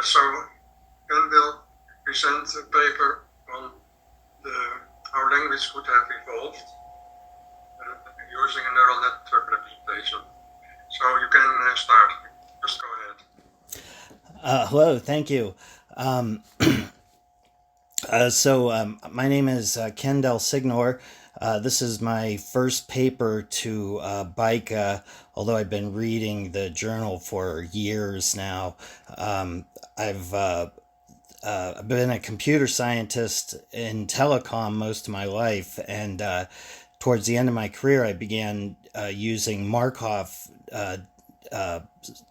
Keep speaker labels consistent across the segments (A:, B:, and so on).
A: So Ken will present a paper on how language could have evolved using a neural network representation. So you can start. Just go ahead.
B: Hello, thank you. My name is Ken Del Signor. This is my first paper to BICA, although I've been reading the journal for years now. I've been a computer scientist in telecom most of my life, and towards the end of my career, I began using Markov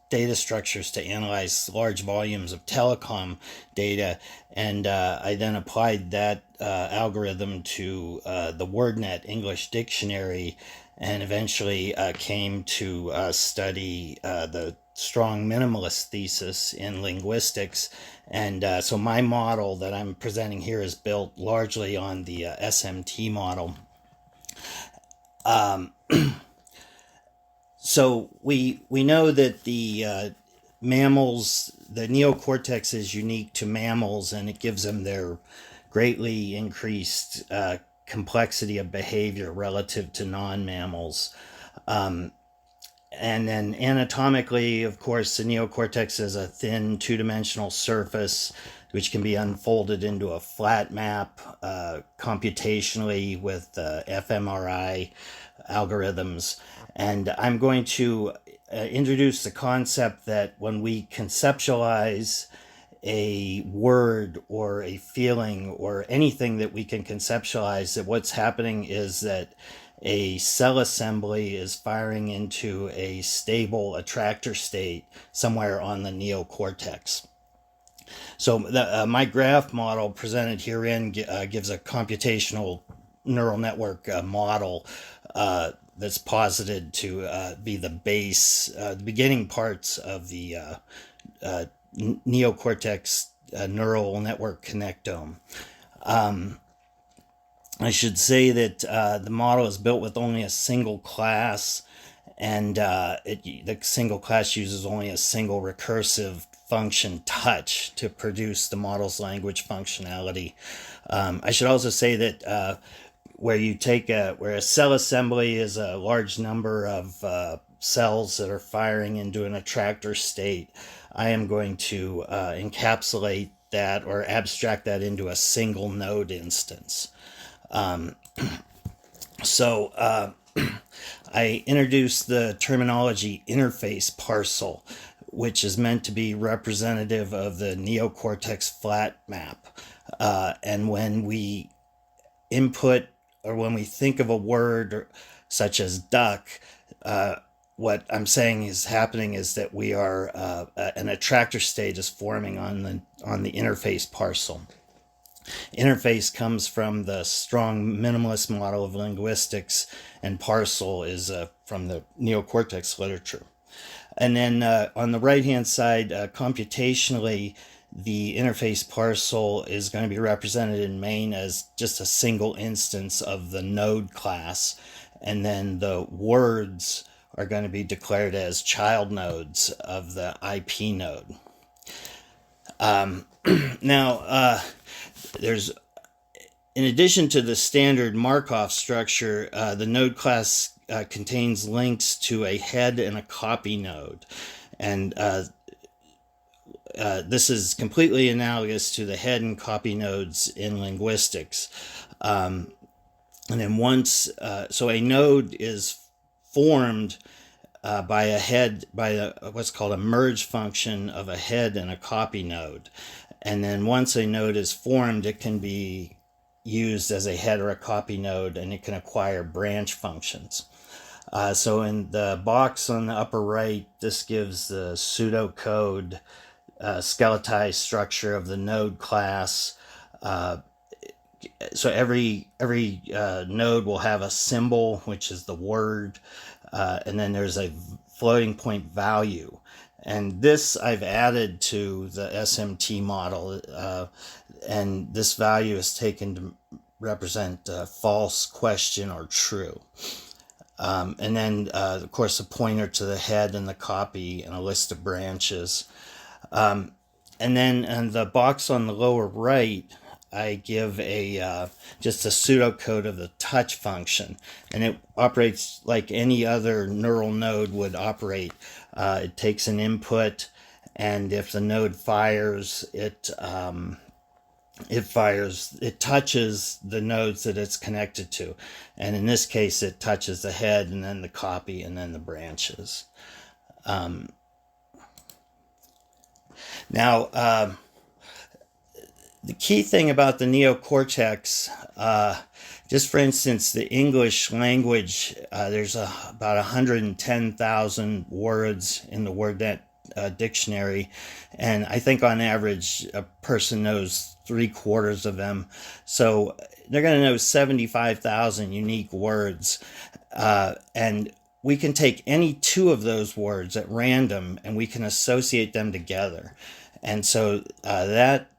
B: data structures to analyze large volumes of telecom data, and I then applied that algorithm to the WordNet English Dictionary, and eventually came to study the strong minimalist thesis in linguistics. And so my model that I'm presenting here is built largely on the SMT model. So we know that the mammals, the neocortex is unique to mammals, and it gives them their greatly increased complexity of behavior relative to non-mammals. And then anatomically, of course, the neocortex is a thin two-dimensional surface which can be unfolded into a flat map computationally with fMRI algorithms. And I'm going to introduce the concept that when we conceptualize a word or a feeling or anything that we can conceptualize, that what's happening is that a cell assembly is firing into a stable attractor state somewhere on the neocortex. So my graph model presented herein gives a computational neural network model that's posited to be the base, the beginning parts of the neocortex neural network connectome. I should say that the model is built with only a single class, and the single class uses only a single recursive function touch to produce the model's language functionality. I should also say that where a cell assembly is a large number of cells that are firing into an attractor state, I am going to encapsulate that or abstract that into a single node instance. I introduced the terminology interface parcel, which is meant to be representative of the neocortex flat map. And when we input, or when we think of a word such as duck, what I'm saying is happening is that we are an attractor state is forming on the interface parcel. Interface comes from the strong minimalist model of linguistics, and parcel is from the neocortex literature. And then on the right-hand side, computationally, the interface parcel is going to be represented in main as just a single instance of the node class, and then the words are going to be declared as child nodes of the IP node. Now, there's, in addition to the standard Markov structure, the node class contains links to a head and a copy node. And this is completely analogous to the head and copy nodes in linguistics. And then so a node is formed by what's called a merge function of a head and a copy node. And then once a node is formed, it can be used as a head or a copy node, and it can acquire branch functions. So in the box on the upper right, this gives the pseudocode skeletized structure of the node class. So every node will have a symbol, which is the word, and then there's a floating point value. And this I've added to the SMT model, and this value is taken to represent false, question, or true. And then, of course, a pointer to the head and the copy and a list of branches. And then in the box on the lower right, I give a just a pseudocode of the touch function, and it operates like any other neural node would operate. It takes an input, and if the node fires, it touches the nodes that it's connected to, and in this case, it touches the head, and then the copy, and then the branches. Now, the key thing about the neocortex, just for instance, the English language, there's about 110,000 words in the WordNet dictionary, and I think on average a person knows 3/4 of them. So they're going to know 75,000 unique words, and we can take any two of those words at random and we can associate them together. And so that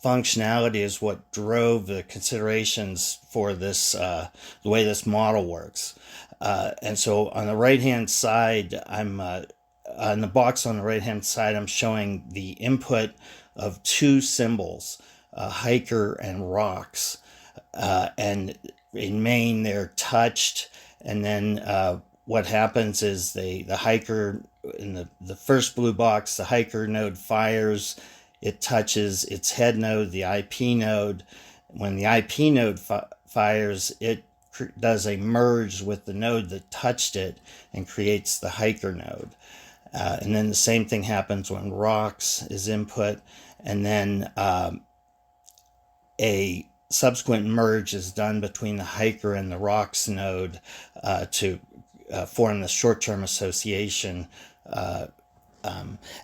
B: functionality is what drove the considerations for this, the way this model works. And so on the right hand side, I'm on the box on the right hand side, I'm showing the input of two symbols, hiker and rocks. And in main, they're touched. And then what happens is the hiker, in the first blue box, the hiker node fires. It touches its head node, the IP node. When the IP node fires, it does a merge with the node that touched it and creates the hiker node. And then the same thing happens when rocks is input, and then a subsequent merge is done between the hiker and the rocks node to form the short-term association.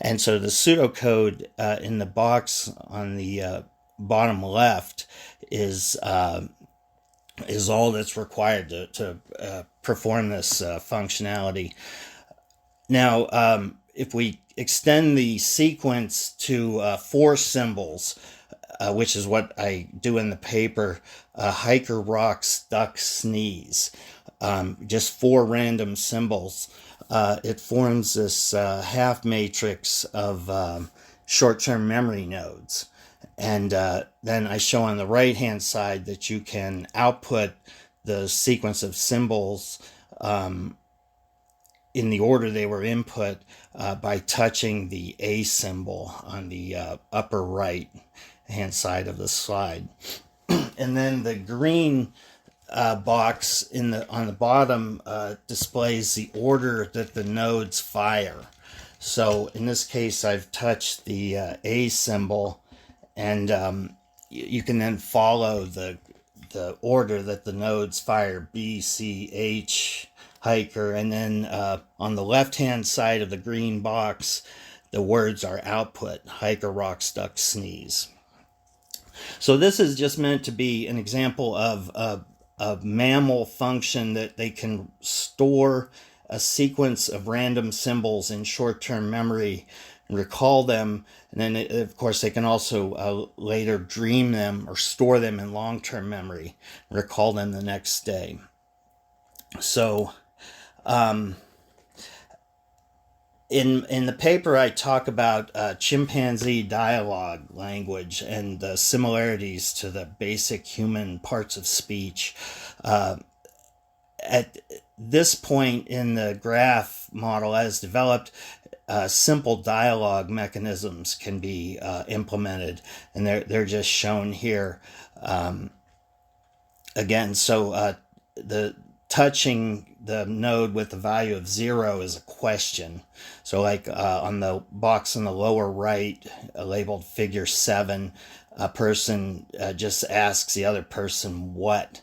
B: And so the pseudocode in the box on the bottom left is all that's required to perform this functionality. Now, if we extend the sequence to 4 symbols, which is what I do in the paper, hiker, rocks, duck, sneeze, just 4 random symbols, it forms this half matrix of short-term memory nodes. And then I show on the right-hand side that you can output the sequence of symbols in the order they were input by touching the A symbol on the upper right-hand side of the slide. And then the green box on the bottom displays the order that the nodes fire. So in this case, I've touched the A symbol, and you can then follow the order that the nodes fire: B, C, H, hiker, and then on the left-hand side of the green box, the words are output: hiker, rocks, duck, sneeze. So this is just meant to be an example of a mammal function that they can store a sequence of random symbols in short-term memory and recall them, and then of course they can also later dream them or store them in long-term memory and recall them the next day. So in the paper, I talk about chimpanzee dialogue language and the similarities to the basic human parts of speech. At this point in the graph model as developed, simple dialogue mechanisms can be implemented, and they're just shown here. Again, so the touching the node with the value of 0 is a question. So like on the box on the lower right, labeled figure 7, a person just asks the other person what,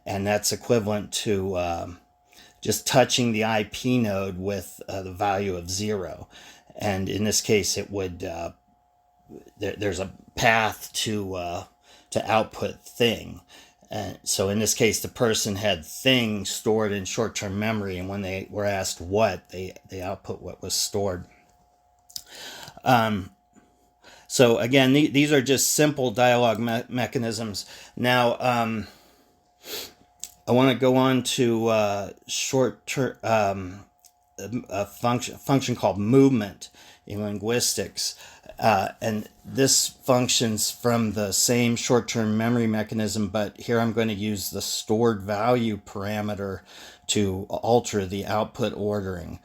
B: and that's equivalent to just touching the IP node with the value of 0. And in this case, it would there's a path to output thing. And so in this case, the person had thing stored in short-term memory, and when they were asked what, they output what was stored. So again, these are just simple dialogue mechanisms. Now, I want to go on to a function called movement in linguistics. And this functions from the same short-term memory mechanism, but here I'm going to use the stored value parameter to alter the output ordering.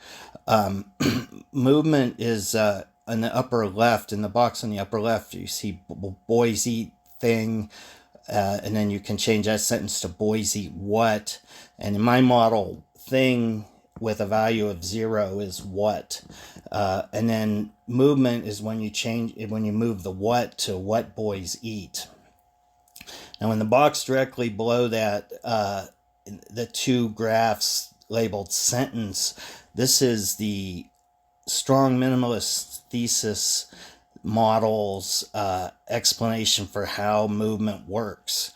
B: Movement is in the upper left, in the box on the upper left, you see boys eat thing, and then you can change that sentence to boys eat what. And in my model, thing with a value of 0 is what. And then movement is when you move the what to what boys eat. Now in the box directly below that, the two graphs labeled sentence, this is the strong minimalist thesis model's explanation for how movement works.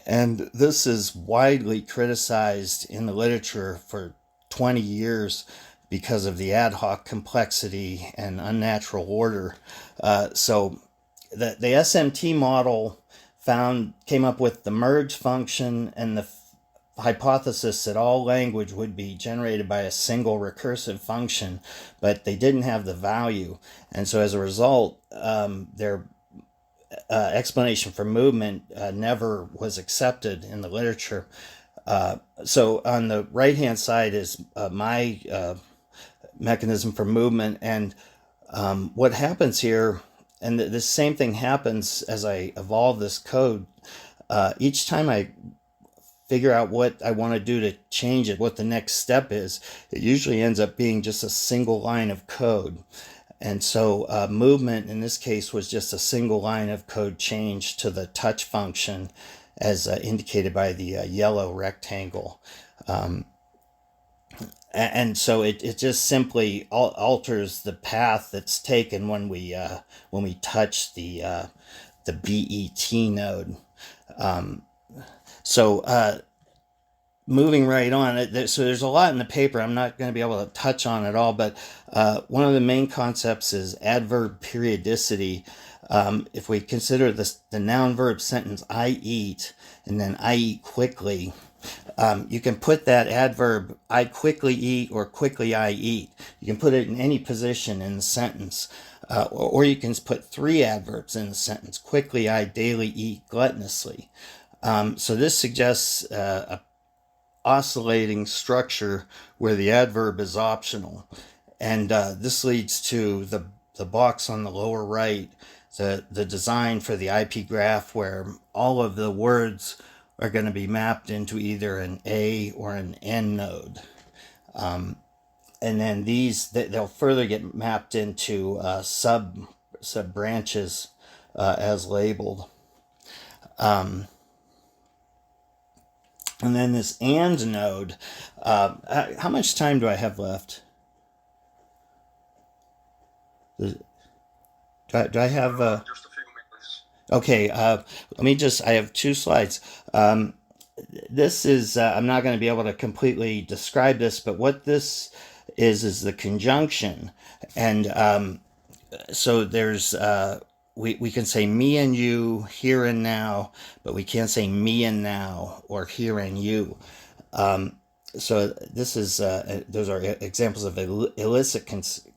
B: And this is widely criticized in the literature for 20 years because of the ad hoc complexity and unnatural order. So the SMT model came up with the merge function and the hypothesis that all language would be generated by a single recursive function, but they didn't have the value. And so as a result, their explanation for movement never was accepted in the literature. So on the right-hand side is my mechanism for movement. And what happens here, and the same thing happens as I evolve this code, each time I figure out what I want to do to change it, what the next step is, it usually ends up being just a single line of code. And so movement in this case was just a single line of code change to the touch function as indicated by the yellow rectangle. And so it just simply alters the path that's taken when we touch the BET node. Moving right on, so there's a lot in the paper. I'm not going to be able to touch on it all, but one of the main concepts is adverb periodicity. If we consider the noun-verb sentence, I eat, and then I eat quickly, you can put that adverb, I quickly eat, or quickly I eat. You can put it in any position in the sentence. Or you can put 3 adverbs in the sentence, quickly I daily eat gluttonously. So this suggests a oscillating structure where the adverb is optional. And this leads to the box on the lower right, the design for the IP graph where all of the words are going to be mapped into either an A or an N node. And then they'll further get mapped into sub branches as labeled. And then this AND node, how much time do I have left? Do I have...
A: Just a few minutes.
B: Okay, I have 2 slides. This is, I'm not going to be able to completely describe this, but what this is the conjunction. And so there's... We can say me and you, here and now, but we can't say me and now or here and you. So this is those are examples of illicit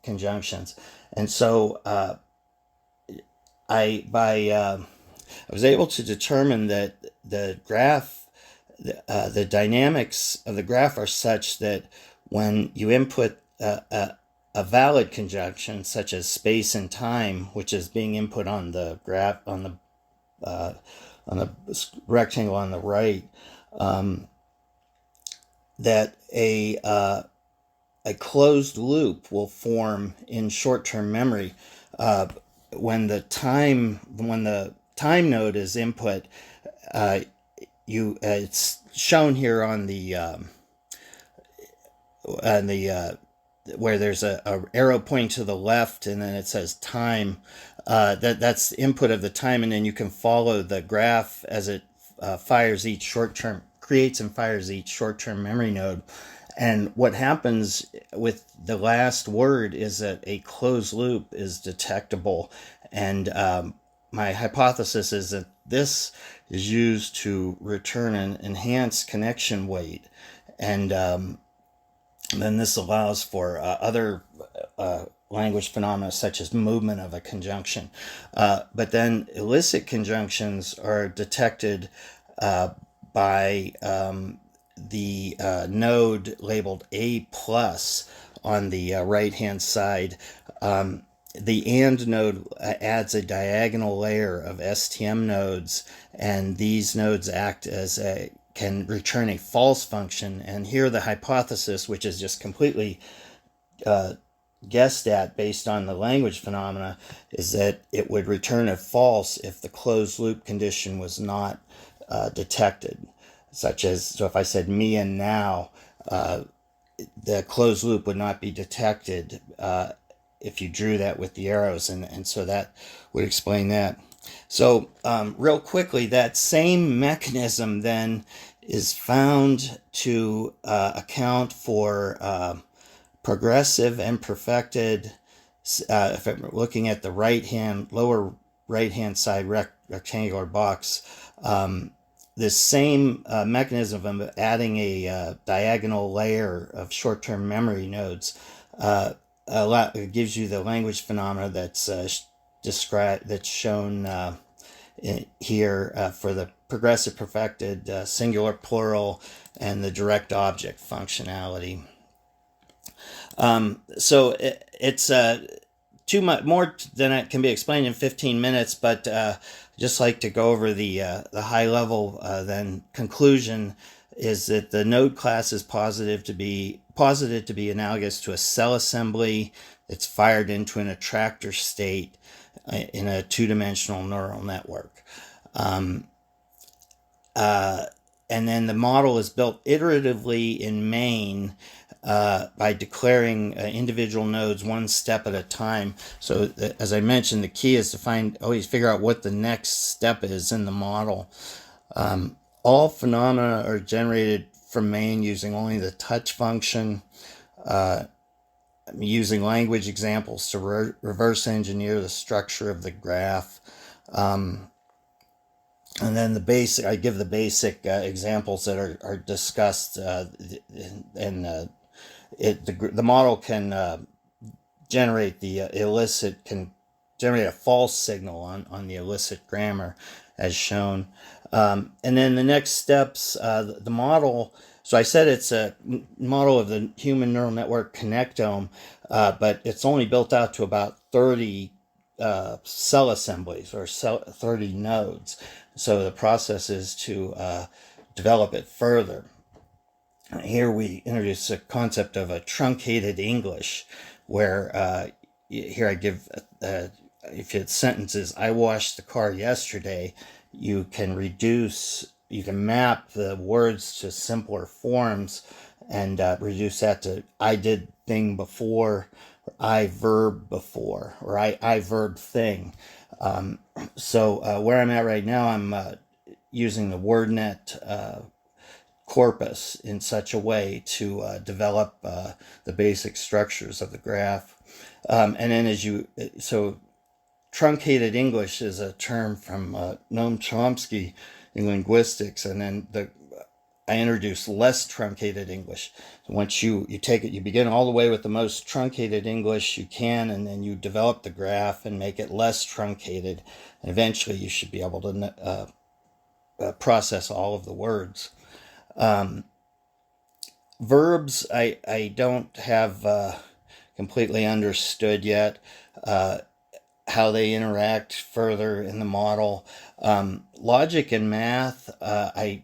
B: conjunctions, and so I was able to determine that the graph, the dynamics of the graph are such that when you input a valid conjunction such as space and time, which is being input on the graph on the rectangle on the right, that a closed loop will form in short-term memory when the time node is input. It's shown here on the where there's a arrow pointing to the left, and then it says time. That's the input of the time, and then you can follow the graph as it creates and fires each short-term memory node. And what happens with the last word is that a closed loop is detectable. And my hypothesis is that this is used to return an enhanced connection weight. And then this allows for other language phenomena such as movement of a conjunction. But then illicit conjunctions are detected by the node labeled A plus on the right-hand side. The AND node adds a diagonal layer of STM nodes, and these nodes act as can return a false function. And here the hypothesis, which is just completely guessed at based on the language phenomena, is that it would return a false if the closed loop condition was not detected. Such as, so if I said me and now, the closed loop would not be detected if you drew that with the arrows, and so that would explain that. So real quickly, that same mechanism then is found to account for progressive and perfected, if I'm looking at the lower right-hand side rectangular box, this same mechanism of adding a diagonal layer of short-term memory nodes it gives you the language phenomena that's shown here for the progressive perfected, singular plural, and the direct object functionality. So it's too much more than it can be explained in 15 minutes, but just like to go over the high level then conclusion is that the node class is posited to be analogous to a cell assembly that's fired into an attractor state in a two-dimensional neural network. And then the model is built iteratively in main by declaring individual nodes one step at a time. So as I mentioned, the key is to always figure out what the next step is in the model. All phenomena are generated from main using only the touch function, using language examples to reverse engineer the structure of the graph. And then I give the basic examples that are discussed, and the model can generate generate a false signal on the illicit grammar, as shown. And then the next steps, the model. So I said it's a model of the human neural network connectome, but it's only built out to about 30 cell assemblies or 30 nodes. So the process is to develop it further. Here we introduce the concept of a truncated English, where here I give, if it's sentences, I washed the car yesterday, you can map the words to simpler forms and reduce that to I did thing before, or I verb before, or I verb thing. So where I'm at right now, I'm using the WordNet corpus in such a way to develop the basic structures of the graph. And then truncated English is a term from Noam Chomsky in linguistics, and then I introduce less truncated English. Once you take it, you begin all the way with the most truncated English you can, and then you develop the graph and make it less truncated. And eventually you should be able to process all of the words. Verbs, I don't have completely understood yet how they interact further in the model. Logic and math, I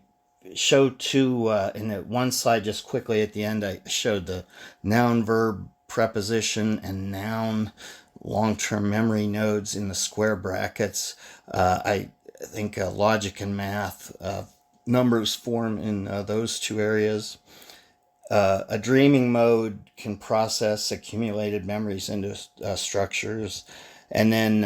B: showed two in the one slide just quickly at the end. I showed the noun verb preposition and noun long-term memory nodes in the square brackets. I think logic and math numbers form in those two areas. A dreaming mode can process accumulated memories into structures. And then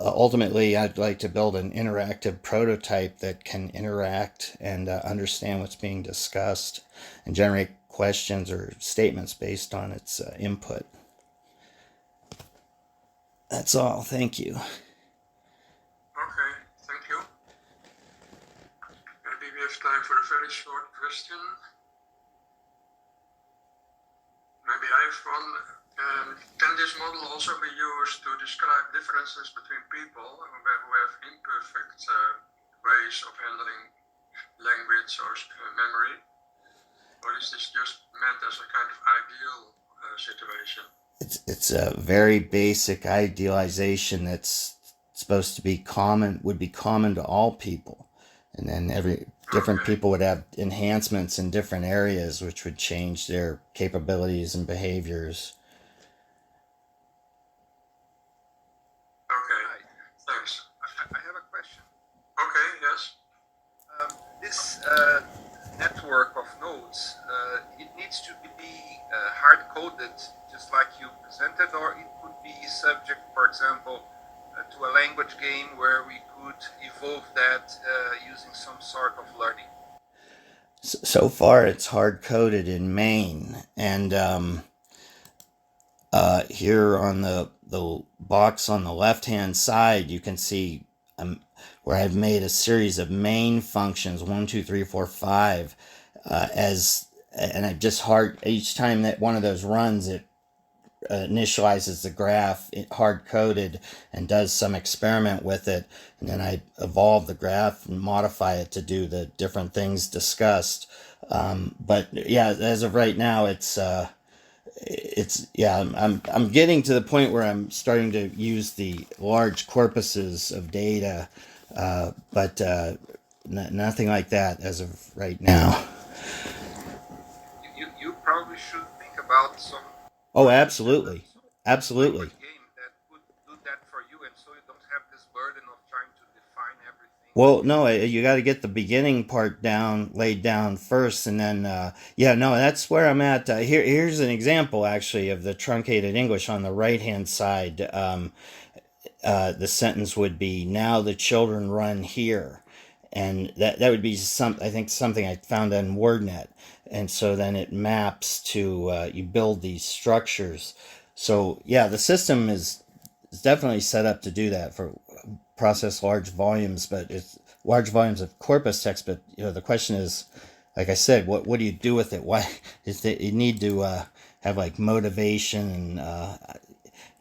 B: ultimately, I'd like to build an interactive prototype that can interact and understand what's being discussed and generate questions or statements based on its input. That's all. Thank you.
A: Okay, thank you. Maybe we have time for a very short question. Maybe I have one. Can this model also be used to describe differences between people who have imperfect ways of handling language or memory? Or is this just meant as a kind of ideal situation?
B: It's a very basic idealization that's supposed to be common, would be common to all people. And then different people would have enhancements in different areas, which would change their capabilities and behaviors.
A: Okay, thanks.
C: I have a question.
A: Okay, yes.
C: This network of nodes, it needs to be hard-coded, just like you presented, or it could be subject, for example, to a language game where we could evolve that using some sort of learning.
B: So far, it's hard-coded in main, and here on the box on the left-hand side, you can see where I've made a series of main functions, 1, 2, 3, 4, 5, and I just each time that one of those runs, it initializes the graph hard-coded and does some experiment with it, and then I evolve the graph and modify it to do the different things discussed. But yeah, as of right now, I'm getting to the point where I'm starting to use the large corpuses of data, but nothing like that as of right now.
C: You probably should think about some.
B: Oh, absolutely. Absolutely.
C: Game that could do that for you, and so you don't have this burden of trying to define everything.
B: Well, no, you got to get the beginning part laid down first, and then, that's where I'm at. Here's an example, actually, of the truncated English on the right-hand side. The sentence would be, now the children run here. And that would be something I found on WordNet. And so then it maps to, you build these structures. So yeah, the system is definitely set up to do that, for process large volumes, but it's large volumes of corpus text. But the question is, like I said, what do you do with it? Why is that you need to have like motivation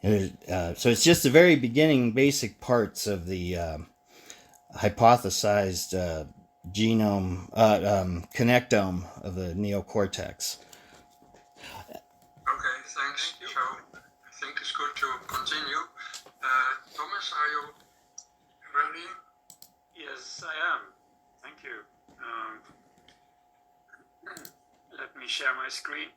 B: and so it's just the very beginning basic parts of the hypothesized genome connectome of the neocortex.
A: Okay, thanks. So I think it's good to continue. Thomas, are you ready?
D: Yes, I am. Thank you. Let me share my screen.